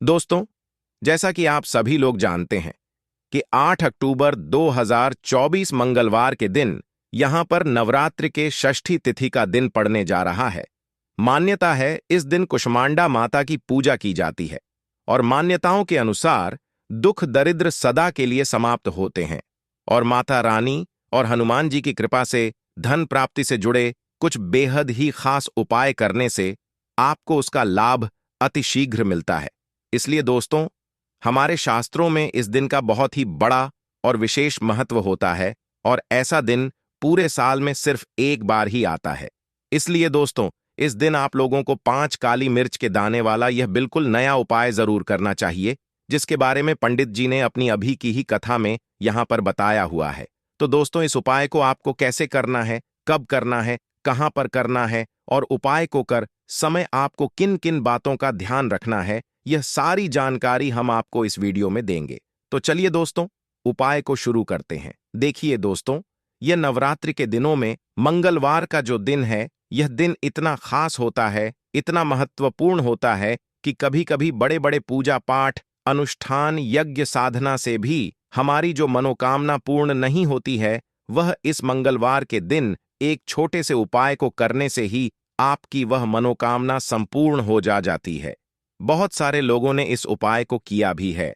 दोस्तों, जैसा कि आप सभी लोग जानते हैं कि 8 अक्टूबर 2024 मंगलवार के दिन यहां पर नवरात्रि के षष्ठी तिथि का दिन पड़ने जा रहा है। मान्यता है इस दिन कुष्मांडा माता की पूजा की जाती है और मान्यताओं के अनुसार दुख दरिद्र सदा के लिए समाप्त होते हैं और माता रानी और हनुमान जी की कृपा से धन प्राप्ति से जुड़े कुछ बेहद ही खास उपाय करने से आपको उसका लाभ अतिशीघ्र मिलता है। इसलिए दोस्तों, हमारे शास्त्रों में इस दिन का बहुत ही बड़ा और विशेष महत्व होता है और ऐसा दिन पूरे साल में सिर्फ एक बार ही आता है। इसलिए दोस्तों, इस दिन आप लोगों को 5 काली मिर्च के दाने वाला यह बिल्कुल नया उपाय जरूर करना चाहिए, जिसके बारे में पंडित जी ने अपनी अभी की ही कथा में यहां पर बताया हुआ है। तो दोस्तों, इस उपाय को आपको कैसे करना है, कब करना है, कहां पर करना है और उपाय को कर समय आपको किन किन बातों का ध्यान रखना है, यह सारी जानकारी हम आपको इस वीडियो में देंगे। तो चलिए दोस्तों, उपाय को शुरू करते हैं। देखिए दोस्तों, यह नवरात्रि के दिनों में मंगलवार का जो दिन है, यह दिन इतना खास होता है, इतना महत्वपूर्ण होता है कि कभी कभी बड़े बड़े पूजा पाठ, अनुष्ठान, यज्ञ साधना से भी हमारी जो मनोकामना पूर्ण नहीं होती है, वह इस मंगलवार के दिन एक छोटे से उपाय को करने से ही आपकी वह मनोकामना संपूर्ण हो जाती है। बहुत सारे लोगों ने इस उपाय को किया भी है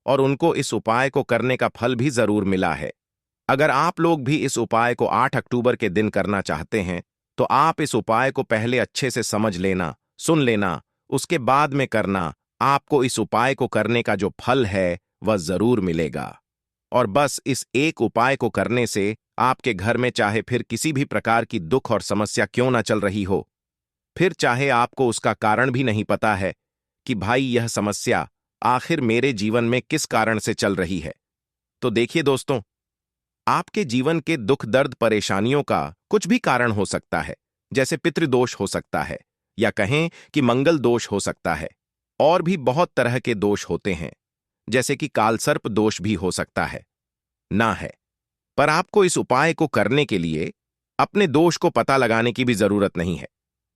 और उनको इस उपाय को करने का फल भी जरूर मिला है। अगर आप लोग भी इस उपाय को 8 अक्टूबर के दिन करना चाहते हैं, तो आप इस उपाय को पहले अच्छे से समझ लेना, सुन लेना, उसके बाद में करना। आपको इस उपाय को करने का जो फल है वह जरूर मिलेगा। और बस इस एक उपाय को करने से आपके घर में चाहे फिर किसी भी प्रकार की दुख और समस्या क्यों ना चल रही हो, फिर चाहे आपको उसका कारण भी नहीं पता है कि भाई यह समस्या आखिर मेरे जीवन में किस कारण से चल रही है, तो देखिए दोस्तों, आपके जीवन के दुख दर्द परेशानियों का कुछ भी कारण हो सकता है। जैसे पितृदोष हो सकता है, या कहें कि मंगल दोष हो सकता है, और भी बहुत तरह के दोष होते हैं, जैसे कि कालसर्प दोष भी हो सकता है ना है। पर आपको इस उपाय को करने के लिए अपने दोष को पता लगाने की भी जरूरत नहीं है।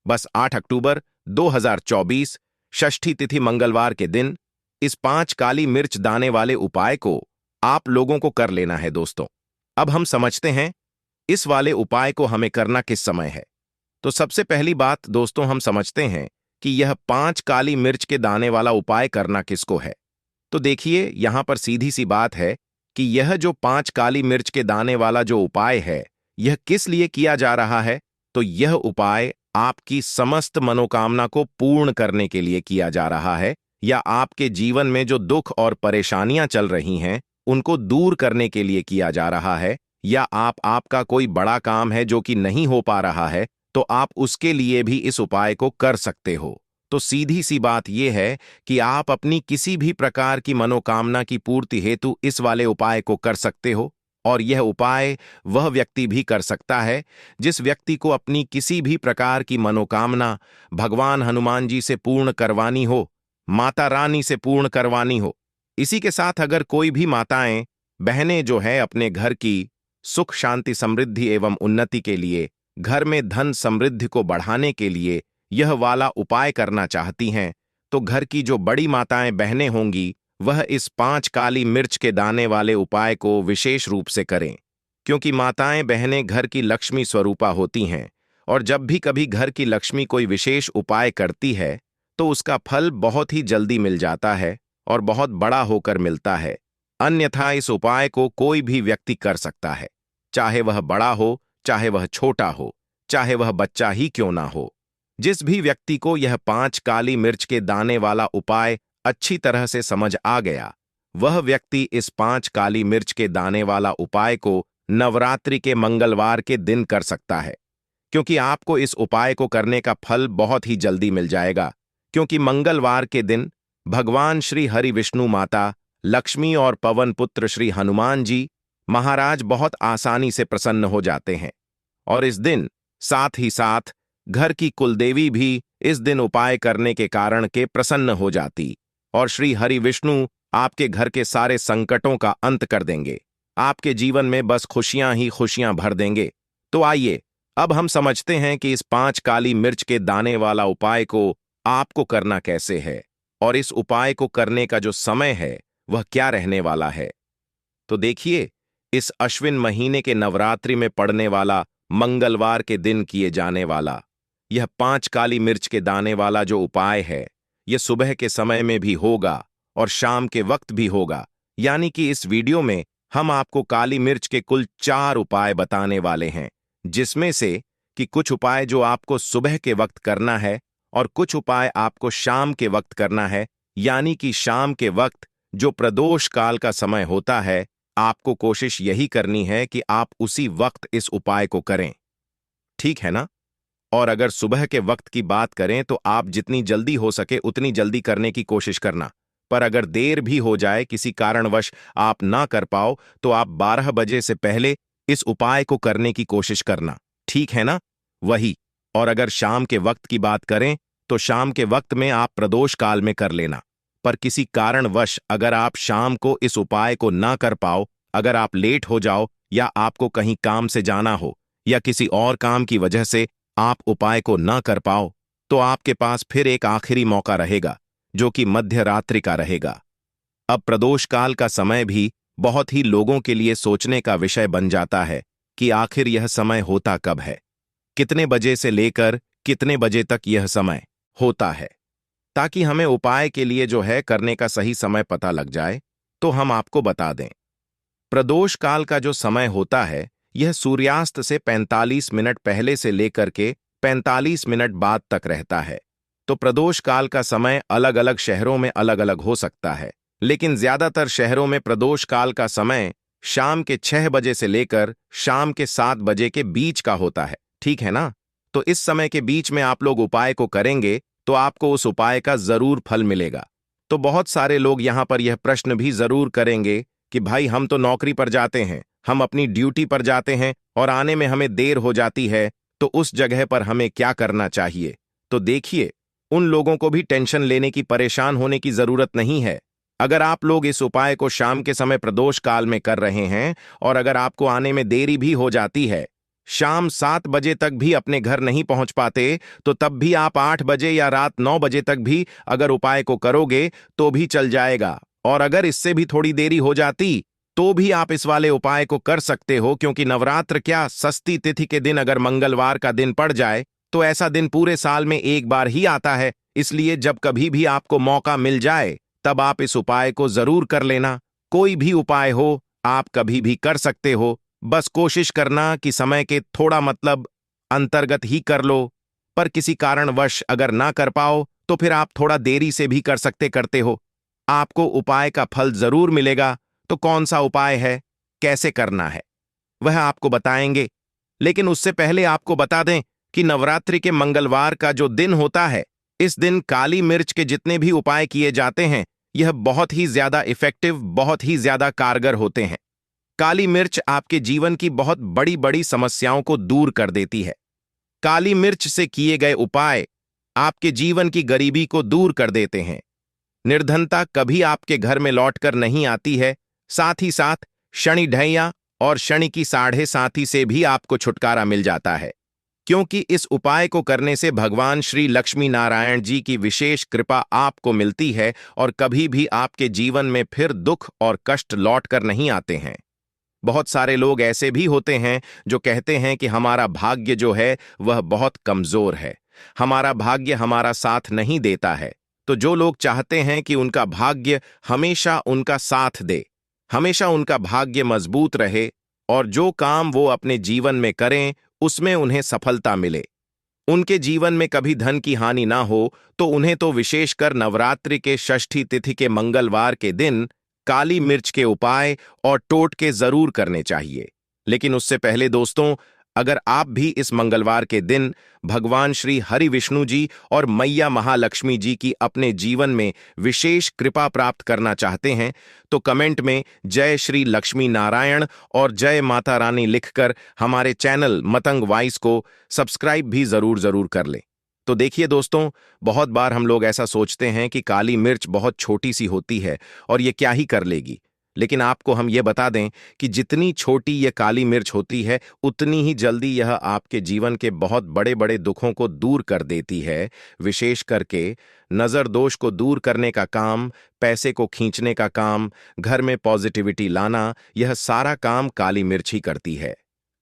बस 8 अक्टूबर 2024 षष्ठी तिथि मंगलवार के दिन इस 5 काली मिर्च दाने वाले उपाय को आप लोगों को कर लेना है। दोस्तों, अब हम समझते हैं इस वाले उपाय को हमें करना किस समय है। तो सबसे पहली बात दोस्तों, हम समझते हैं कि यह 5 काली मिर्च के दाने वाला उपाय करना किसको है। तो देखिए, यहां पर सीधी सी बात है कि यह जो 5 काली मिर्च के दाने वाला जो उपाय है, यह किस लिए किया जा रहा है। तो यह उपाय आपकी समस्त मनोकामना को पूर्ण करने के लिए किया जा रहा है, या आपके जीवन में जो दुख और परेशानियां चल रही हैं उनको दूर करने के लिए किया जा रहा है, या आपका कोई बड़ा काम है जो कि नहीं हो पा रहा है, तो आप उसके लिए भी इस उपाय को कर सकते हो। तो सीधी सी बात यह है कि आप अपनी किसी भी प्रकार की मनोकामना की पूर्ति हेतु इस वाले उपाय को कर सकते हो। और यह उपाय वह व्यक्ति भी कर सकता है जिस व्यक्ति को अपनी किसी भी प्रकार की मनोकामना भगवान हनुमान जी से पूर्ण करवानी हो, माता रानी से पूर्ण करवानी हो। इसी के साथ अगर कोई भी माताएं बहनें जो है अपने घर की सुख शांति समृद्धि एवं उन्नति के लिए, घर में धन समृद्धि को बढ़ाने के लिए यह वाला उपाय करना चाहती हैं, तो घर की जो बड़ी माताएं बहनें होंगी वह इस 5 काली मिर्च के दाने वाले उपाय को विशेष रूप से करें, क्योंकि माताएं बहनें घर की लक्ष्मी स्वरूपा होती हैं और जब भी कभी घर की लक्ष्मी कोई विशेष उपाय करती है तो उसका फल बहुत ही जल्दी मिल जाता है और बहुत बड़ा होकर मिलता है। अन्यथा इस उपाय को कोई भी व्यक्ति कर सकता है, चाहे वह बड़ा हो, चाहे वह छोटा हो, चाहे वह बच्चा ही क्यों ना हो। जिस भी व्यक्ति को यह 5 काली मिर्च के दाने वाला उपाय अच्छी तरह से समझ आ गया, वह व्यक्ति इस 5 काली मिर्च के दाने वाला उपाय को नवरात्रि के मंगलवार के दिन कर सकता है, क्योंकि आपको इस उपाय को करने का फल बहुत ही जल्दी मिल जाएगा। क्योंकि मंगलवार के दिन भगवान श्री हरि विष्णु माता लक्ष्मी और पवन पुत्र श्री हनुमान जी महाराज बहुत आसानी से प्रसन्न हो जाते हैं, और इस दिन साथ ही साथ घर की कुलदेवी भी इस दिन उपाय करने के कारण के प्रसन्न हो जाती और श्री हरि विष्णु आपके घर के सारे संकटों का अंत कर देंगे। आपके जीवन में बस खुशियां ही खुशियां भर देंगे। तो आइए अब हम समझते हैं कि इस 5 काली मिर्च के दाने वाला उपाय को आपको करना कैसे है। और इस उपाय को करने का जो समय है वह क्या रहने वाला है। तो देखिए, इस अश्विन महीने के नवरात्रि में पड़ने वाला मंगलवार के दिन किए जाने वाला यह 5 काली मिर्च के दाने वाला जो उपाय है, यह सुबह के समय में भी होगा और शाम के वक्त भी होगा। यानी कि इस वीडियो में हम आपको काली मिर्च के कुल 4 उपाय बताने वाले हैं, जिसमें से कि कुछ उपाय जो आपको सुबह के वक्त करना है और कुछ उपाय आपको शाम के वक्त करना है। यानी कि शाम के वक्त जो प्रदोष काल का समय होता है, आपको कोशिश यही करनी है कि आप उसी वक्त इस उपाय को करें, ठीक है ना। और अगर सुबह के वक्त की बात करें तो आप जितनी जल्दी हो सके उतनी जल्दी करने की कोशिश करना। पर अगर देर भी हो जाए, किसी कारणवश आप ना कर पाओ, तो आप 12 बजे से पहले इस उपाय को करने की कोशिश करना, ठीक है ना। वही। और अगर शाम के वक्त की बात करें तो शाम के वक्त में आप प्रदोष काल में कर लेना। पर किसी कारणवश अगर आप शाम को इस उपाय को ना कर पाओ, अगर आप लेट हो जाओ या आपको कहीं काम से जाना हो या किसी और काम की वजह से आप उपाय को ना कर पाओ, तो आपके पास फिर एक आखिरी मौका रहेगा, जो कि मध्य रात्रि का रहेगा। अब प्रदोष काल का समय भी बहुत ही लोगों के लिए सोचने का विषय बन जाता है कि आखिर यह समय होता कब है, कितने बजे से लेकर कितने बजे तक यह समय होता है। ताकि हमें उपाय के लिए जो है करने का सही समय पता लग जाए, तो हम आपको बता दें। प्रदोष काल का जो समय होता है, यह सूर्यास्त से 45 मिनट पहले से लेकर के 45 मिनट बाद तक रहता है। तो प्रदोष काल का समय अलग अलग शहरों में अलग अलग हो सकता है, लेकिन ज्यादातर शहरों में प्रदोष काल का समय शाम के 6 बजे से लेकर शाम के 7 बजे के बीच का होता है, ठीक है ना। तो इस समय के बीच में आप लोग उपाय को करेंगे तो आपको उस उपाय का जरूर फल मिलेगा। तो बहुत सारे लोग यहां पर यह प्रश्न भी जरूर करेंगे कि भाई, हम तो नौकरी पर जाते हैं, हम अपनी ड्यूटी पर जाते हैं और आने में हमें देर हो जाती है, तो उस जगह पर हमें क्या करना चाहिए। तो देखिए, उन लोगों को भी टेंशन लेने की, परेशान होने की जरूरत नहीं है। अगर आप लोग इस उपाय को शाम के समय प्रदोष काल में कर रहे हैं और अगर आपको आने में देरी भी हो जाती है, शाम 7 बजे तक भी अपने घर नहीं पहुंच पाते, तो तब भी आप 8 बजे या रात 9 बजे तक भी अगर उपाय को करोगे तो भी चल जाएगा। और अगर इससे भी थोड़ी देरी हो जाती तो भी आप इस वाले उपाय को कर सकते हो, क्योंकि नवरात्र क्या, षष्ठी तिथि के दिन अगर मंगलवार का दिन पड़ जाए तो ऐसा दिन पूरे साल में एक बार ही आता है। इसलिए जब कभी भी आपको मौका मिल जाए तब आप इस उपाय को जरूर कर लेना। कोई भी उपाय हो, आप कभी भी कर सकते हो। बस कोशिश करना कि समय के थोड़ा मतलब अंतर्गत ही कर लो। पर किसी कारणवश अगर ना कर पाओ तो फिर आप थोड़ा देरी से भी कर सकते करते हो, आपको उपाय का फल जरूर मिलेगा। तो कौन सा उपाय है, कैसे करना है, वह आपको बताएंगे। लेकिन उससे पहले आपको बता दें कि नवरात्रि के मंगलवार का जो दिन होता है, इस दिन काली मिर्च के जितने भी उपाय किए जाते हैं, यह बहुत ही ज्यादा इफेक्टिव, बहुत ही ज्यादा कारगर होते हैं। काली मिर्च आपके जीवन की बहुत बड़ी बड़ी समस्याओं को दूर कर देती है। काली मिर्च से किए गए उपाय आपके जीवन की गरीबी को दूर कर देते हैं। निर्धनता कभी आपके घर में लौटकर नहीं आती है। साथ ही साथ शनि ढैया और शनि की साढ़े साथी से भी आपको छुटकारा मिल जाता है, क्योंकि इस उपाय को करने से भगवान श्री लक्ष्मी नारायण जी की विशेष कृपा आपको मिलती है और कभी भी आपके जीवन में फिर दुख और कष्ट लौट कर नहीं आते हैं। बहुत सारे लोग ऐसे भी होते हैं जो कहते हैं कि हमारा भाग्य जो है वह बहुत कमजोर है, हमारा भाग्य हमारा साथ नहीं देता है। तो जो लोग चाहते हैं कि उनका भाग्य हमेशा उनका साथ दे, हमेशा उनका भाग्य मजबूत रहे और जो काम वो अपने जीवन में करें उसमें उन्हें सफलता मिले, उनके जीवन में कभी धन की हानि ना हो, तो उन्हें तो विशेषकर नवरात्रि के षष्ठी तिथि के मंगलवार के दिन काली मिर्च के उपाय और टोटके जरूर करने चाहिए। लेकिन उससे पहले दोस्तों, अगर आप भी इस मंगलवार के दिन भगवान श्री हरि विष्णु जी और मैया महालक्ष्मी जी की अपने जीवन में विशेष कृपा प्राप्त करना चाहते हैं, तो कमेंट में जय श्री लक्ष्मी नारायण और जय माता रानी लिखकर हमारे चैनल मतंग वॉइस को सब्सक्राइब भी जरूर कर लें। तो देखिए दोस्तों, बहुत बार हम लोग ऐसा सोचते हैं कि काली मिर्च बहुत छोटी सी होती है और ये क्या ही कर लेगी, लेकिन आपको हम ये बता दें कि जितनी छोटी ये काली मिर्च होती है उतनी ही जल्दी यह आपके जीवन के बहुत बड़े बड़े दुखों को दूर कर देती है। विशेष करके नज़र दोष को दूर करने का काम, पैसे को खींचने का काम, घर में पॉजिटिविटी लाना, यह सारा काम काली मिर्च ही करती है।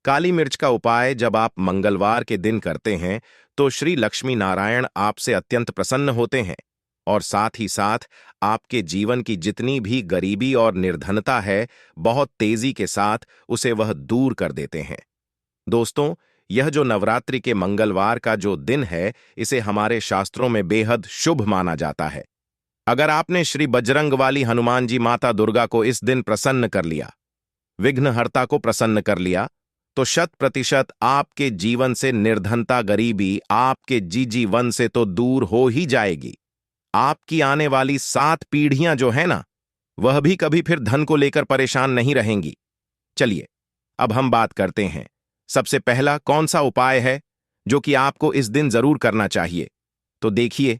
काली मिर्च का उपाय जब आप मंगलवार के दिन करते हैं तो श्री लक्ष्मी नारायण आपसे अत्यंत प्रसन्न होते हैं और साथ ही साथ आपके जीवन की जितनी भी गरीबी और निर्धनता है बहुत तेजी के साथ उसे वह दूर कर देते हैं। दोस्तों, यह जो नवरात्रि के मंगलवार का जो दिन है इसे हमारे शास्त्रों में बेहद शुभ माना जाता है। अगर आपने श्री बजरंग वाली हनुमान जी माता दुर्गा को इस दिन प्रसन्न कर लिया, विघ्नहर्ता को प्रसन्न कर लिया, तो 100% आपके जीवन से निर्धनता गरीबी आपके जीवन से तो दूर हो ही जाएगी। आपकी आने वाली 7 पीढ़ियां जो है ना, वह भी कभी फिर धन को लेकर परेशान नहीं रहेंगी। चलिए अब हम बात करते हैं, सबसे पहला कौन सा उपाय है जो कि आपको इस दिन जरूर करना चाहिए। तो देखिए,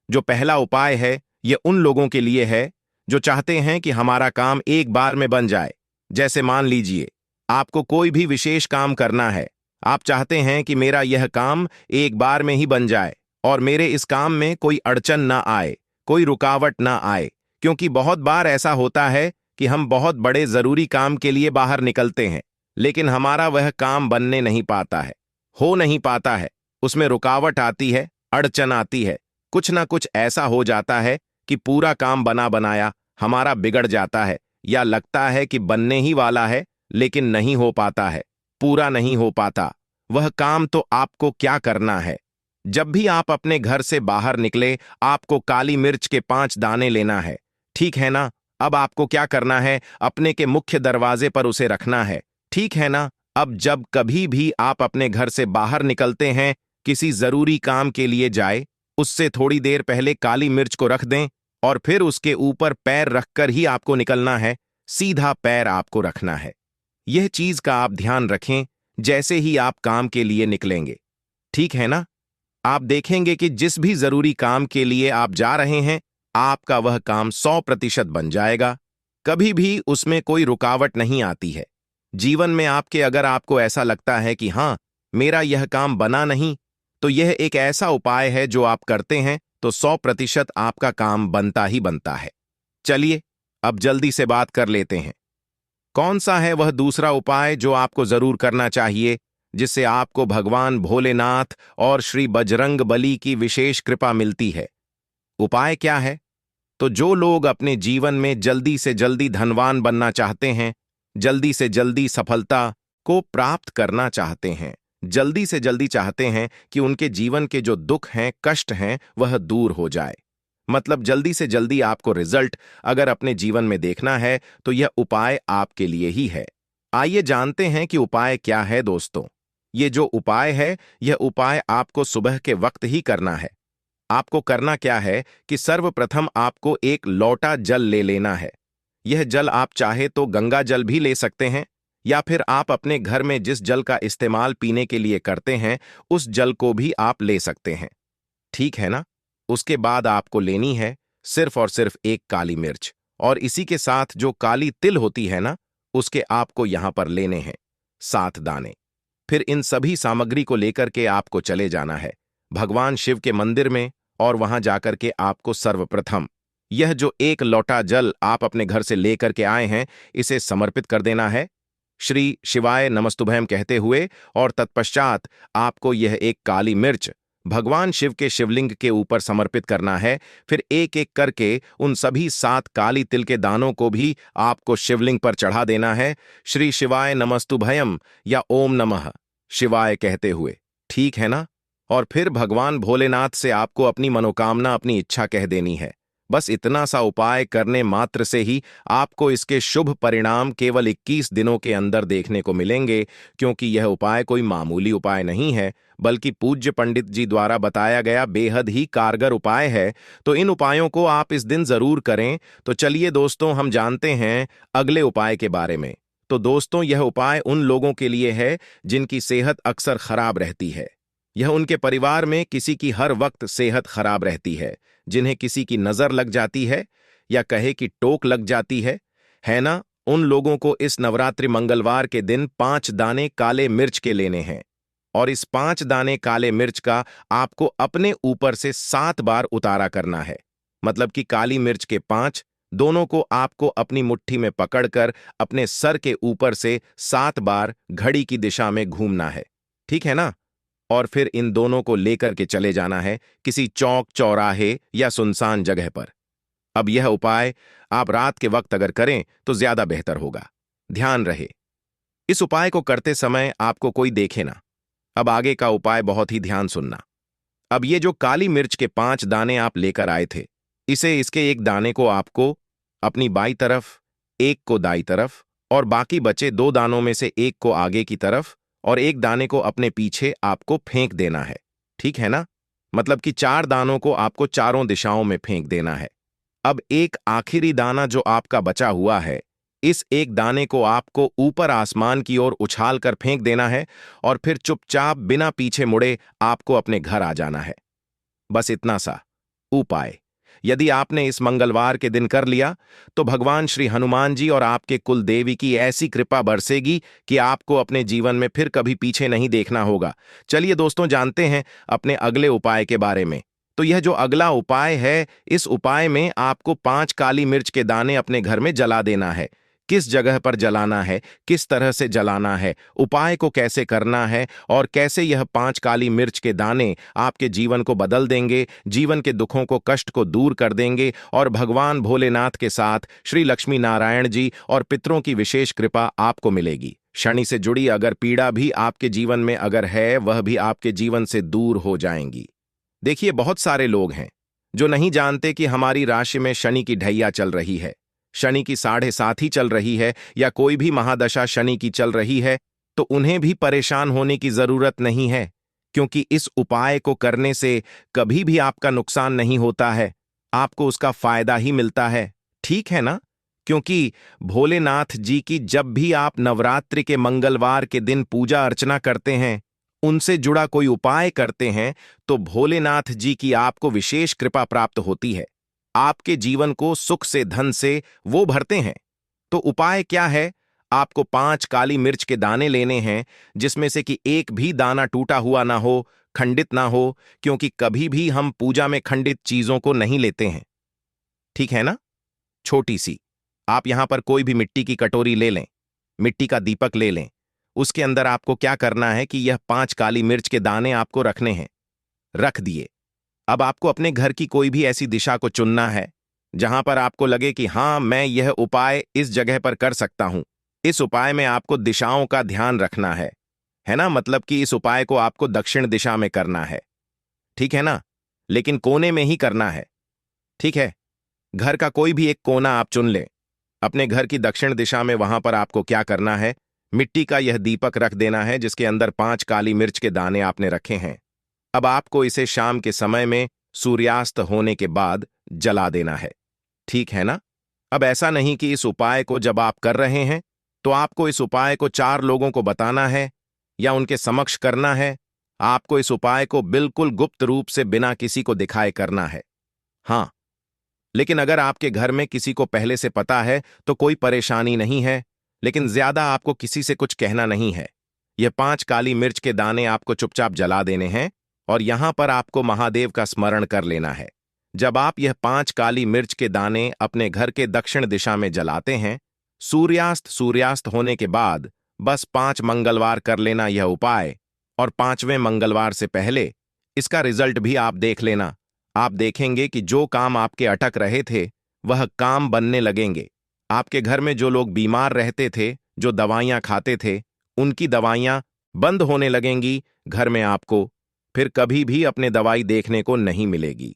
जो पहला उपाय है यह उन लोगों के लिए है जो चाहते हैं कि हमारा काम एक बार में बन जाए। जैसे मान लीजिए आपको कोई भी विशेष काम करना है, आप चाहते हैं कि मेरा यह काम एक बार में ही बन जाए और मेरे इस काम में कोई अड़चन ना आए, कोई रुकावट ना आए, क्योंकि बहुत बार ऐसा होता है कि हम बहुत बड़े जरूरी काम के लिए बाहर निकलते हैं लेकिन हमारा वह काम बनने नहीं पाता है, हो नहीं पाता है, उसमें रुकावट आती है, अड़चन आती है, कुछ ना कुछ ऐसा हो जाता है कि पूरा काम बना बनाया हमारा बिगड़ जाता है या लगता है कि बनने ही वाला है लेकिन नहीं हो पाता है, पूरा नहीं हो पाता। वह काम तो आपको क्या करना है, जब भी आप अपने घर से बाहर निकले आपको काली मिर्च के 5 दाने लेना है, ठीक है ना। अब आपको क्या करना है, अपने के मुख्य दरवाजे पर उसे रखना है, ठीक है ना। अब जब कभी भी आप अपने घर से बाहर निकलते हैं, किसी जरूरी काम के लिए जाए, उससे थोड़ी देर पहले काली मिर्च को रख दें और फिर उसके ऊपर पैर रखकर ही आपको निकलना है, सीधा पैर आपको रखना है। यह चीज का आप ध्यान रखें जैसे ही आप काम के लिए निकलेंगे, ठीक है ना। आप देखेंगे कि जिस भी जरूरी काम के लिए आप जा रहे हैं आपका वह काम 100% बन जाएगा, कभी भी उसमें कोई रुकावट नहीं आती है। जीवन में आपके अगर आपको ऐसा लगता है कि हाँ मेरा यह काम बना नहीं, तो यह एक ऐसा उपाय है जो आप करते हैं तो 100% आपका काम बनता ही बनता है। चलिए अब जल्दी से बात कर लेते हैं, कौन सा है वह दूसरा उपाय जो आपको जरूर करना चाहिए जिससे आपको भगवान भोलेनाथ और श्री बजरंग बली की विशेष कृपा मिलती है। उपाय क्या है, तो जो लोग अपने जीवन में जल्दी से जल्दी धनवान बनना चाहते हैं, जल्दी से जल्दी सफलता को प्राप्त करना चाहते हैं, जल्दी से जल्दी चाहते हैं कि उनके जीवन के जो दुख हैं, कष्ट हैं, वह दूर हो जाए, मतलब जल्दी से जल्दी आपको रिजल्ट अगर अपने जीवन में देखना है तो यह उपाय आपके लिए ही है। आइए जानते हैं कि उपाय क्या है। दोस्तों, ये जो उपाय है यह उपाय आपको सुबह के वक्त ही करना है। आपको करना क्या है कि सर्वप्रथम आपको एक लोटा जल ले लेना है। यह जल आप चाहे तो गंगा जल भी ले सकते हैं या फिर आप अपने घर में जिस जल का इस्तेमाल पीने के लिए करते हैं उस जल को भी आप ले सकते हैं, ठीक है ना। उसके बाद आपको लेनी है सिर्फ और सिर्फ एक काली मिर्च और इसी के साथ जो काली तिल होती है ना, उसके आपको यहां पर लेने हैं 7 दाने। फिर इन सभी सामग्री को लेकर के आपको चले जाना है भगवान शिव के मंदिर में और वहां जाकर के आपको सर्वप्रथम यह जो एक लोटा जल आप अपने घर से लेकर के आए हैं इसे समर्पित कर देना है श्री शिवाय नमस्तुभयम कहते हुए, और तत्पश्चात आपको यह एक काली मिर्च भगवान शिव के शिवलिंग के ऊपर समर्पित करना है। फिर एक एक करके उन सभी 7 काली तिल के दानों को भी आपको शिवलिंग पर चढ़ा देना है श्री शिवाय नमस्तुभयम या ओम नमः शिवाय कहते हुए, ठीक है ना। और फिर भगवान भोलेनाथ से आपको अपनी मनोकामना, अपनी इच्छा कह देनी है। बस इतना सा उपाय करने मात्र से ही आपको इसके शुभ परिणाम केवल 21 दिनों के अंदर देखने को मिलेंगे, क्योंकि यह उपाय कोई मामूली उपाय नहीं है बल्कि पूज्य पंडित जी द्वारा बताया गया बेहद ही कारगर उपाय है। तो इन उपायों को आप इस दिन जरूर करें। तो चलिए दोस्तों, हम जानते हैं अगले उपाय के बारे में। तो दोस्तों, यह उपाय उन लोगों के लिए है जिनकी सेहत अक्सर खराब रहती है। यह उनके परिवार में किसी की हर वक्त सेहत खराब रहती है, जिन्हें किसी की नजर लग जाती है या कहे कि टोक लग जाती है है ना? उन लोगों को इस नवरात्रि मंगलवार के दिन 5 दाने काले मिर्च के लेने हैं और इस 5 दाने काले मिर्च का आपको अपने ऊपर से 7 बार उतारा करना है। मतलब कि काली मिर्च के 5 दोनों को आपको अपनी मुट्ठी में पकड़कर अपने सर के ऊपर से 7 बार घड़ी की दिशा में घूमना है। ठीक है ना? और फिर इन दोनों को लेकर के चले जाना है किसी चौक चौराहे या सुनसान जगह पर। अब यह उपाय आप रात के वक्त अगर करें तो ज्यादा बेहतर होगा। ध्यान रहे, इस उपाय को करते समय आपको कोई देखे ना। अब आगे का उपाय बहुत ही ध्यान सुनना। अब ये जो काली मिर्च के 5 दाने आप लेकर आए थे, इसके एक दाने को आपको अपनी बाईं तरफ, एक को दाईं तरफ और बाकी बचे 2 दानों में से एक को आगे की तरफ और एक दाने को अपने पीछे आपको फेंक देना है। ठीक है ना? मतलब कि 4 दानों को आपको चारों दिशाओं में फेंक देना है। अब एक आखिरी दाना जो आपका बचा हुआ है, इस एक दाने को आपको ऊपर आसमान की ओर उछाल कर फेंक देना है और फिर चुपचाप बिना पीछे मुड़े आपको अपने घर आ जाना है। बस इतना सा उपाय यदि आपने इस मंगलवार के दिन कर लिया तो भगवान श्री हनुमान जी और आपके कुल देवी की ऐसी कृपा बरसेगी कि आपको अपने जीवन में फिर कभी पीछे नहीं देखना होगा। चलिए दोस्तों, जानते हैं अपने अगले उपाय के बारे में। तो यह जो अगला उपाय है, इस उपाय में आपको 5 काली मिर्च के दाने अपने घर में जला देना है। किस जगह पर जलाना है, किस तरह से जलाना है, उपाय को कैसे करना है और कैसे यह 5 काली मिर्च के दाने आपके जीवन को बदल देंगे, जीवन के दुखों को, कष्ट को दूर कर देंगे और भगवान भोलेनाथ के साथ श्री लक्ष्मी नारायण जी और पितरों की विशेष कृपा आपको मिलेगी। शनि से जुड़ी अगर पीड़ा भी आपके जीवन में अगर है, वह भी आपके जीवन से दूर हो जाएंगी। देखिए, बहुत सारे लोग हैं जो नहीं जानते कि हमारी राशि में शनि की ढैया चल रही है, शनि की 7.5 ही चल रही है या कोई भी महादशा शनि की चल रही है, तो उन्हें भी परेशान होने की जरूरत नहीं है, क्योंकि इस उपाय को करने से कभी भी आपका नुकसान नहीं होता है, आपको उसका फायदा ही मिलता है। ठीक है ना? क्योंकि भोलेनाथ जी की जब भी आप नवरात्रि के मंगलवार के दिन पूजा अर्चना करते हैं, उनसे जुड़ा कोई उपाय करते हैं, तो भोलेनाथ जी की आपको विशेष कृपा प्राप्त होती है। आपके जीवन को सुख से, धन से वो भरते हैं। तो उपाय क्या है? आपको 5 काली मिर्च के दाने लेने हैं, जिसमें से कि एक भी दाना टूटा हुआ ना हो, खंडित ना हो, क्योंकि कभी भी हम पूजा में खंडित चीजों को नहीं लेते हैं। ठीक है ना? छोटी सी आप यहां पर कोई भी मिट्टी की कटोरी ले लें, मिट्टी का दीपक ले लें। उसके अंदर आपको क्या करना है कि यह 5 काली मिर्च के दाने आपको रखने हैं। रख दिए। अब आपको अपने घर की कोई भी ऐसी दिशा को चुनना है जहां पर आपको लगे कि हां, मैं यह उपाय इस जगह पर कर सकता हूं। इस उपाय में आपको दिशाओं का ध्यान रखना है ना? मतलब कि इस उपाय को आपको दक्षिण दिशा में करना है। ठीक है ना? लेकिन कोने में ही करना है। ठीक है? घर का कोई भी एक कोना आप चुन लें अपने घर की दक्षिण दिशा में। वहां पर आपको क्या करना है? मिट्टी का यह दीपक रख देना है जिसके अंदर 5 काली मिर्च के दाने आपने रखे हैं। अब आपको इसे शाम के समय में सूर्यास्त होने के बाद जला देना है। ठीक है ना? अब ऐसा नहीं कि इस उपाय को जब आप कर रहे हैं तो आपको इस उपाय को 4 लोगों को बताना है या उनके समक्ष करना है। आपको इस उपाय को बिल्कुल गुप्त रूप से बिना किसी को दिखाए करना है। हां, लेकिन अगर आपके घर में किसी को पहले से पता है तो कोई परेशानी नहीं है, लेकिन ज्यादा आपको किसी से कुछ कहना नहीं है। यह 5 काली मिर्च के दाने आपको चुपचाप जला देने हैं और यहां पर आपको महादेव का स्मरण कर लेना है। जब आप यह 5 काली मिर्च के दाने अपने घर के दक्षिण दिशा में जलाते हैं, सूर्यास्त होने के बाद बस 5 मंगलवार कर लेना यह उपाय, और 5वें मंगलवार से पहले इसका रिजल्ट भी आप देख लेना। आप देखेंगे कि जो काम आपके अटक रहे थे वह काम बनने लगेंगे। आपके घर में जो लोग बीमार रहते थे, जो दवाइयां खाते थे, उनकी दवाइयां बंद होने लगेंगी। घर में आपको फिर कभी भी अपने दवाई देखने को नहीं मिलेगी।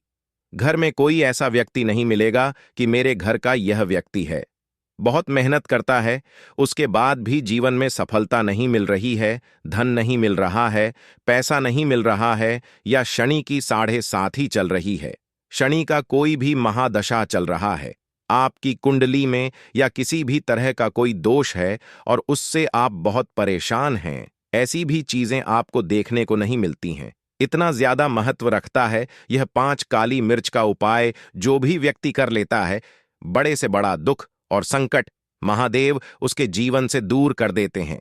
घर में कोई ऐसा व्यक्ति नहीं मिलेगा कि मेरे घर का यह व्यक्ति है, बहुत मेहनत करता है, उसके बाद भी जीवन में सफलता नहीं मिल रही है, धन नहीं मिल रहा है, पैसा नहीं मिल रहा है, या शनि की 7.5 ही चल रही है, शनि का कोई भी महादशा चल रहा है, आपकी कुंडली में या किसी भी तरह का कोई दोष है और उससे आप बहुत परेशान हैं। ऐसी भी चीजें आपको देखने को नहीं मिलती हैं। इतना ज्यादा महत्व रखता है यह 5 काली मिर्च का उपाय। जो भी व्यक्ति कर लेता है, बड़े से बड़ा दुख और संकट महादेव उसके जीवन से दूर कर देते हैं।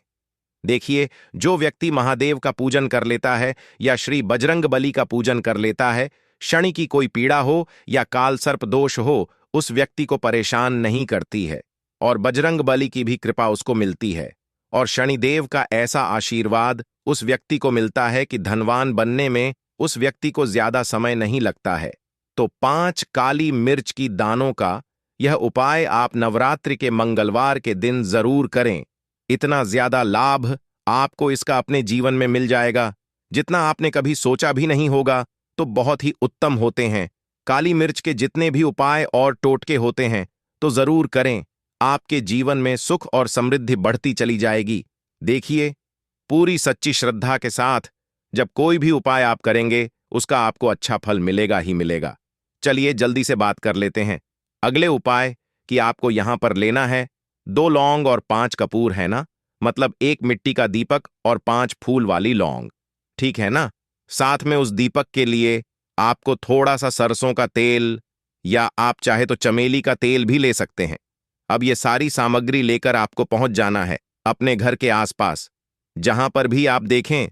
देखिए, जो व्यक्ति महादेव का पूजन कर लेता है या श्री बजरंग बली का पूजन कर लेता है, शनि की कोई पीड़ा हो या काल सर्प दोष हो, उस व्यक्ति को परेशान नहीं करती है और बजरंग बली की भी कृपा उसको मिलती है। और शनिदेव का ऐसा आशीर्वाद उस व्यक्ति को मिलता है कि धनवान बनने में उस व्यक्ति को ज्यादा समय नहीं लगता है। तो 5 काली मिर्च की दानों का यह उपाय आप नवरात्रि के मंगलवार के दिन जरूर करें। इतना ज्यादा लाभ आपको इसका अपने जीवन में मिल जाएगा जितना आपने कभी सोचा भी नहीं होगा। तो बहुत ही उत्तम होते हैं। काली मिर्च के जितने भी उपाय और टोटके होते हैं तो जरूर करें। आपके जीवन में सुख और समृद्धि बढ़ती चली जाएगी। देखिए, पूरी सच्ची श्रद्धा के साथ जब कोई भी उपाय आप करेंगे उसका आपको अच्छा फल मिलेगा ही मिलेगा। चलिए जल्दी से बात कर लेते हैं। अगले उपाय कि आपको यहां पर लेना है 2 लौंग और 5 कपूर, है ना? मतलब 1 मिट्टी का दीपक और 5 फूल वाली लौंग, ठीक है ना? साथ में उस दीपक के लिए आपको थोड़ा सा सरसों का तेल या आप चाहे तो चमेली का तेल भी ले सकते हैं। अब ये सारी सामग्री लेकर आपको पहुंच जाना है अपने घर के आसपास। जहां पर भी आप देखें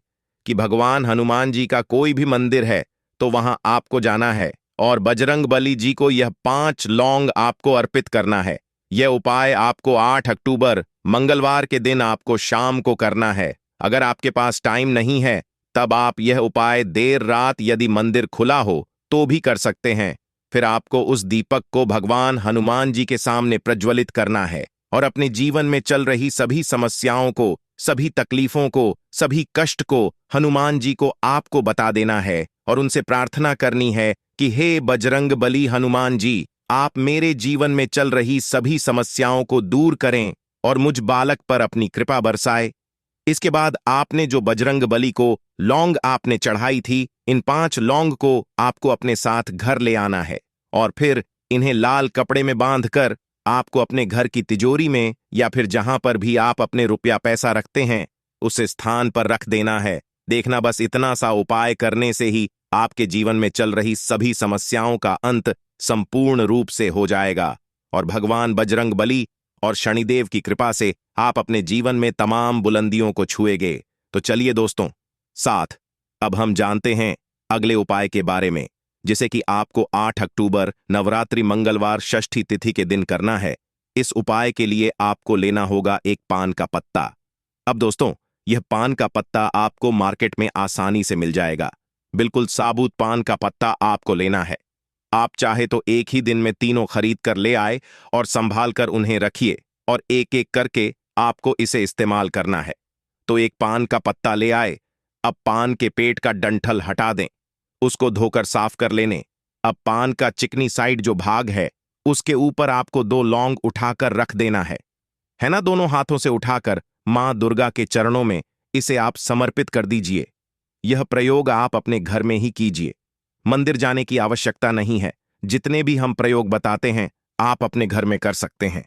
कि भगवान हनुमान जी का कोई भी मंदिर है तो वहां आपको जाना है और बजरंग बली जी को यह 5 लौंग आपको अर्पित करना है। यह उपाय आपको 8 अक्टूबर मंगलवार के दिन आपको शाम को करना है। अगर आपके पास टाइम नहीं है तब आप यह उपाय देर रात यदि मंदिर खुला हो तो भी कर सकते हैं। फिर आपको उस दीपक को भगवान हनुमान जी के सामने प्रज्वलित करना है और अपने जीवन में चल रही सभी समस्याओं को, सभी तकलीफों को, सभी कष्ट को हनुमान जी को आपको बता देना है और उनसे प्रार्थना करनी है कि हे बजरंग बली हनुमान जी, आप मेरे जीवन में चल रही सभी समस्याओं को दूर करें और मुझ बालक पर अपनी कृपा बरसाए। इसके बाद आपने जो बजरंग बली को लौंग आपने चढ़ाई थी, इन 5 लौंग को आपको अपने साथ घर ले आना है और फिर इन्हें लाल कपड़े में बांधकर आपको अपने घर की तिजोरी में या फिर जहां पर भी आप अपने रुपया पैसा रखते हैं उस स्थान पर रख देना है। देखना, बस इतना सा उपाय करने से ही आपके जीवन में चल रही सभी समस्याओं का अंत संपूर्ण रूप से हो जाएगा और भगवान बजरंग बली और शनिदेव की कृपा से आप अपने जीवन में तमाम बुलंदियों को छुएंगे। तो चलिए दोस्तों, साथ अब हम जानते हैं अगले उपाय के बारे में, जिसे कि आपको 8 अक्टूबर नवरात्रि मंगलवार षष्ठी तिथि के दिन करना है। इस उपाय के लिए आपको लेना होगा एक पान का पत्ता। अब दोस्तों, यह पान का पत्ता आपको मार्केट में आसानी से मिल जाएगा। बिल्कुल साबुत पान का पत्ता आपको लेना है। आप चाहे तो एक ही दिन में तीनों खरीद कर ले आए और संभाल कर उन्हें रखिए और एक एक करके आपको इसे इस्तेमाल करना है। तो एक पान का पत्ता ले आए। अब पान के पेट का डंठल हटा दें, उसको धोकर साफ कर लेने। अब पान का चिकनी साइड जो भाग है उसके ऊपर आपको 2 लौंग उठाकर रख देना है ना? दोनों हाथों से उठाकर मां दुर्गा के चरणों में इसे आप समर्पित कर दीजिए। यह प्रयोग आप अपने घर में ही कीजिए, मंदिर जाने की आवश्यकता नहीं है। जितने भी हम प्रयोग बताते हैं आप अपने घर में कर सकते हैं,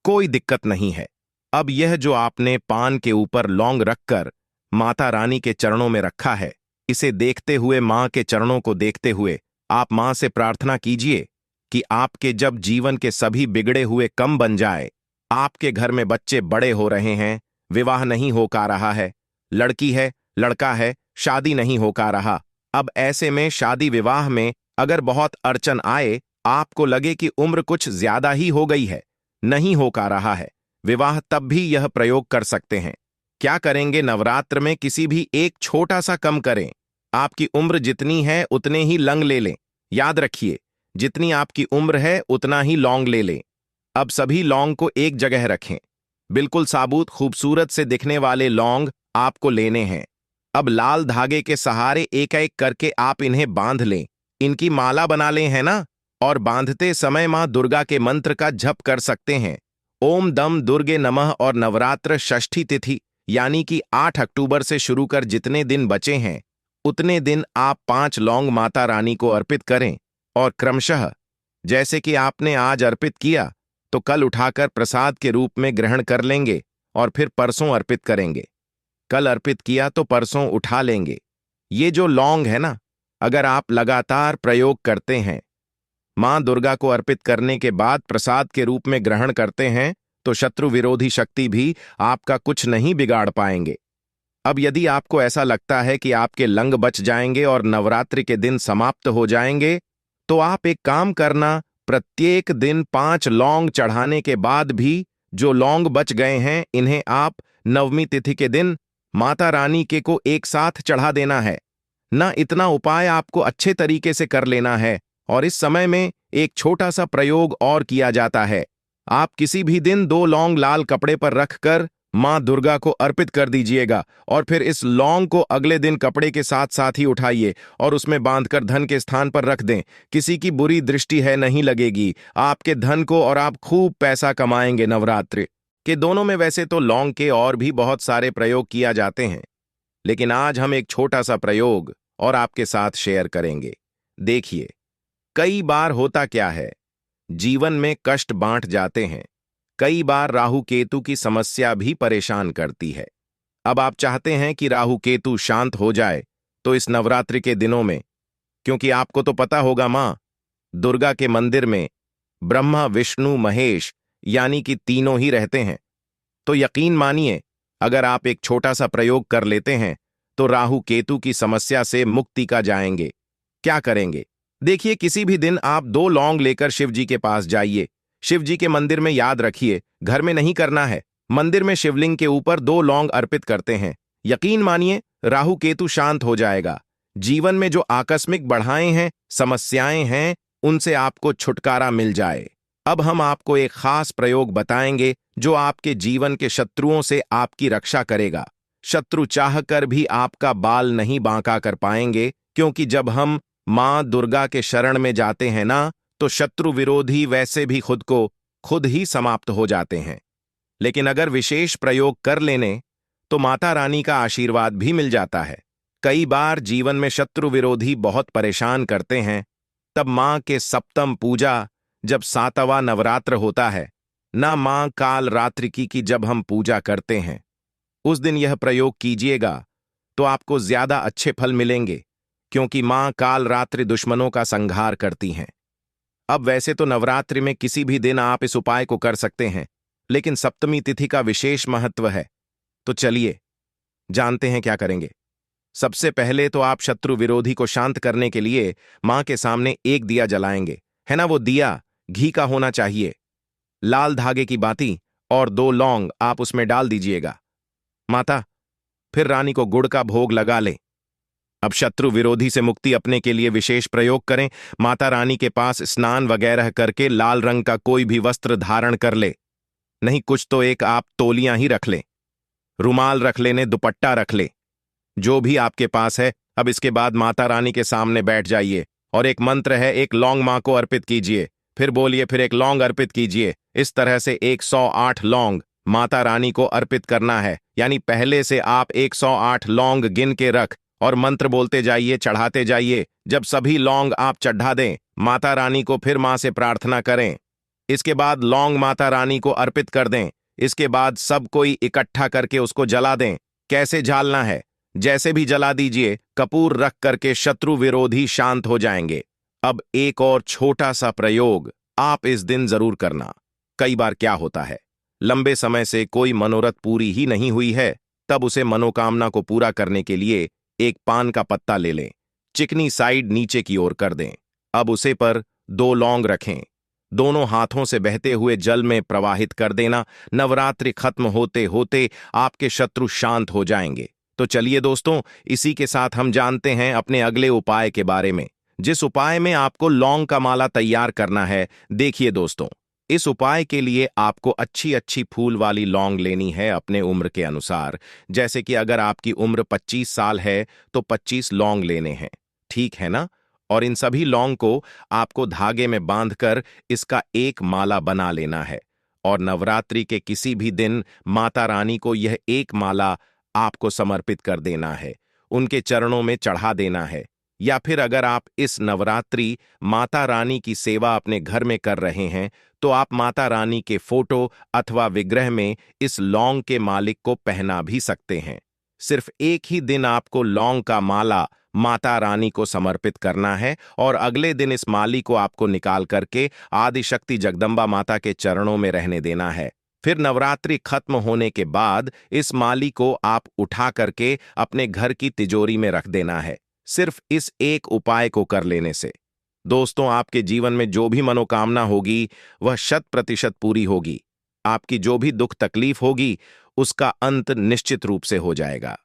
कोई दिक्कत नहीं है। अब यह जो आपने पान के ऊपर लौंग रखकर माता रानी के चरणों में रखा है, इसे देखते हुए, मां के चरणों को देखते हुए आप मां से प्रार्थना कीजिए कि आपके जब जीवन के सभी बिगड़े हुए कम बन जाए। आपके घर में बच्चे बड़े हो रहे हैं, विवाह नहीं हो पा रहा है, लड़की है लड़का है, शादी नहीं हो पा रहा। अब ऐसे में शादी विवाह में अगर बहुत अड़चन आए, आपको लगे कि उम्र कुछ ज्यादा ही हो गई है, नहीं हो पा रहा है विवाह, तब भी यह प्रयोग कर सकते हैं। क्या करेंगे? नवरात्र में किसी भी एक छोटा सा कम करें। आपकी उम्र जितनी है उतने ही लंग ले लें। याद रखिए, जितनी आपकी उम्र है उतना ही लौंग ले लें। अब सभी लौंग को एक जगह रखें। बिल्कुल साबुत खूबसूरत से दिखने वाले लौंग आपको लेने हैं। अब लाल धागे के सहारे एक एक करके आप इन्हें बांध लें। इनकी माला बना लें, है ना? और बांधते समय मां दुर्गा के मंत्र का जप कर सकते हैं। ओम दम दुर्गे नमः। और नवरात्र षष्ठी तिथि यानी कि 8 अक्टूबर से शुरू कर जितने दिन बचे हैं उतने दिन आप 5 लौंग माता रानी को अर्पित करें और क्रमशः जैसे कि आपने आज अर्पित किया तो कल उठाकर प्रसाद के रूप में ग्रहण कर लेंगे और फिर परसों अर्पित करेंगे। कल अर्पित किया तो परसों उठा लेंगे। ये जो लौंग है ना, अगर आप लगातार प्रयोग करते हैं, मां दुर्गा को अर्पित करने के बाद प्रसाद के रूप में ग्रहण करते हैं, तो शत्रु विरोधी शक्ति भी आपका कुछ नहीं बिगाड़ पाएंगे। अब यदि आपको ऐसा लगता है कि आपके लंग बच जाएंगे और नवरात्रि के दिन समाप्त हो जाएंगे, तो आप एक काम करना, प्रत्येक दिन 5 लौंग चढ़ाने के बाद भी जो लौंग बच गए हैं, इन्हें आप नवमी तिथि के दिन माता रानी के को एक साथ चढ़ा देना है ना। इतना उपाय आपको अच्छे तरीके से कर लेना है। और इस समय में एक छोटा सा प्रयोग और किया जाता है। आप किसी भी दिन 2 लौंग लाल कपड़े पर रखकर मां दुर्गा को अर्पित कर दीजिएगा और फिर इस लौंग को अगले दिन कपड़े के साथ साथ ही उठाइए और उसमें बांधकर धन के स्थान पर रख दें। किसी की बुरी दृष्टि है नहीं लगेगी आपके धन को और आप खूब पैसा कमाएंगे। नवरात्रि के दोनों में वैसे तो लौंग के और भी बहुत सारे प्रयोग किया जाते हैं, लेकिन आज हम एक छोटा सा प्रयोग और आपके साथ शेयर करेंगे। देखिए, कई बार होता क्या है, जीवन में कष्ट बांट जाते हैं। कई बार राहु केतु की समस्या भी परेशान करती है। अब आप चाहते हैं कि राहु केतु शांत हो जाए, तो इस नवरात्रि के दिनों में, क्योंकि आपको तो पता होगा मां दुर्गा के मंदिर में ब्रह्मा विष्णु महेश यानी कि तीनों ही रहते हैं, तो यकीन मानिए अगर आप एक छोटा सा प्रयोग कर लेते हैं तो राहु केतु की समस्या से मुक्ति का जाएंगे। क्या करेंगे? देखिए, किसी भी दिन आप 2 लौंग लेकर शिव जी के पास जाइए। शिव जी के मंदिर में, याद रखिए घर में नहीं करना है, मंदिर में शिवलिंग के ऊपर 2 लौंग अर्पित करते हैं। यकीन मानिए राहु केतु शांत हो जाएगा। जीवन में जो आकस्मिक बढ़ाएं हैं, समस्याएं हैं, उनसे आपको छुटकारा मिल जाए। अब हम आपको एक खास प्रयोग बताएंगे जो आपके जीवन के शत्रुओं से आपकी रक्षा करेगा। शत्रु चाहकर भी आपका बाल नहीं बांका कर पाएंगे, क्योंकि जब हम मां दुर्गा के शरण में जाते हैं ना, तो शत्रु विरोधी वैसे भी खुद को खुद ही समाप्त हो जाते हैं। लेकिन अगर विशेष प्रयोग कर लेने तो माता रानी का आशीर्वाद भी मिल जाता है। कई बार जीवन में शत्रु विरोधी बहुत परेशान करते हैं, तब मां के सप्तम पूजा जब 7वां नवरात्र होता है ना, मां काल रात्रि की जब हम पूजा करते हैं, उस दिन यह प्रयोग कीजिएगा तो आपको ज्यादा अच्छे फल मिलेंगे, क्योंकि मां काल रात्रि दुश्मनों का संहार करती हैं। अब वैसे तो नवरात्रि में किसी भी दिन आप इस उपाय को कर सकते हैं, लेकिन सप्तमी तिथि का विशेष महत्व है। तो चलिए जानते हैं क्या करेंगे। सबसे पहले तो आप शत्रु विरोधी को शांत करने के लिए मां के सामने एक दिया जलाएंगे, है ना। वो दिया घी का होना चाहिए। लाल धागे की बाती और 2 लौंग आप उसमें डाल दीजिएगा। माता, फिर रानी को गुड़ का भोग लगा लें। अब शत्रु विरोधी से मुक्ति अपने के लिए विशेष प्रयोग करें। माता रानी के पास स्नान वगैरह करके लाल रंग का कोई भी वस्त्र धारण कर ले, नहीं कुछ तो एक आप तौलियां ही रख लें, रुमाल रख लेने, दुपट्टा रख ले, जो भी आपके पास है। अब इसके बाद माता रानी के सामने बैठ जाइए और एक मंत्र है, एक लौंग मां को अर्पित कीजिए, फिर बोलिए, फिर एक लौंग अर्पित कीजिए। इस तरह से 108 लौंग माता रानी को अर्पित करना है। यानी पहले से आप 108 लौंग गिन के रख और मंत्र बोलते जाइए, चढ़ाते जाइए। जब सभी लौंग आप चढ़ा दें माता रानी को, फिर मां से प्रार्थना करें। इसके बाद लौंग माता रानी को अर्पित कर दें। इसके बाद सब कोई इकट्ठा करके उसको जला दें। कैसे जलाना है? जैसे भी जला दीजिए, कपूर रख करके शत्रु विरोधी शांत हो जाएंगे। अब एक और छोटा सा प्रयोग आप इस दिन जरूर करना। कई बार क्या होता है, लंबे समय से कोई मनोरथ पूरी ही नहीं हुई है, तब उसे मनोकामना को पूरा करने के लिए एक पान का पत्ता ले लें, चिकनी साइड नीचे की ओर कर दें। अब उसे पर 2 लौंग रखें, दोनों हाथों से बहते हुए जल में प्रवाहित कर देना। नवरात्रि खत्म होते होते आपके शत्रु शांत हो जाएंगे। तो चलिए दोस्तों, इसी के साथ हम जानते हैं अपने अगले उपाय के बारे में, जिस उपाय में आपको लौंग का माला तैयार करना है। देखिए दोस्तों, इस उपाय के लिए आपको अच्छी अच्छी फूल वाली लौंग लेनी है अपने उम्र के अनुसार। जैसे कि अगर आपकी उम्र 25 साल है तो 25 लौंग लेने हैं, ठीक है ना। और इन सभी लौंग को आपको धागे में बांधकर इसका एक माला बना लेना है और नवरात्रि के किसी भी दिन माता रानी को यह एक माला आपको समर्पित कर देना है, उनके चरणों में चढ़ा देना है। या फिर अगर आप इस नवरात्रि माता रानी की सेवा अपने घर में कर रहे हैं तो आप माता रानी के फोटो अथवा विग्रह में इस लौंग के मालिक को पहना भी सकते हैं। सिर्फ एक ही दिन आपको लौंग का माला माता रानी को समर्पित करना है और अगले दिन इस माली को आपको निकाल करके आदिशक्ति जगदम्बा माता के चरणों में रहने देना है। फिर नवरात्रि खत्म होने के बाद इस माली को आप उठा करके अपने घर की तिजोरी में रख देना है, सिर्फ इस एक उपाय को कर लेने से। दोस्तों, आपके जीवन में जो भी मनोकामना होगी वह 100% पूरी होगी। आपकी जो भी दुख तकलीफ होगी उसका अंत निश्चित रूप से हो जाएगा।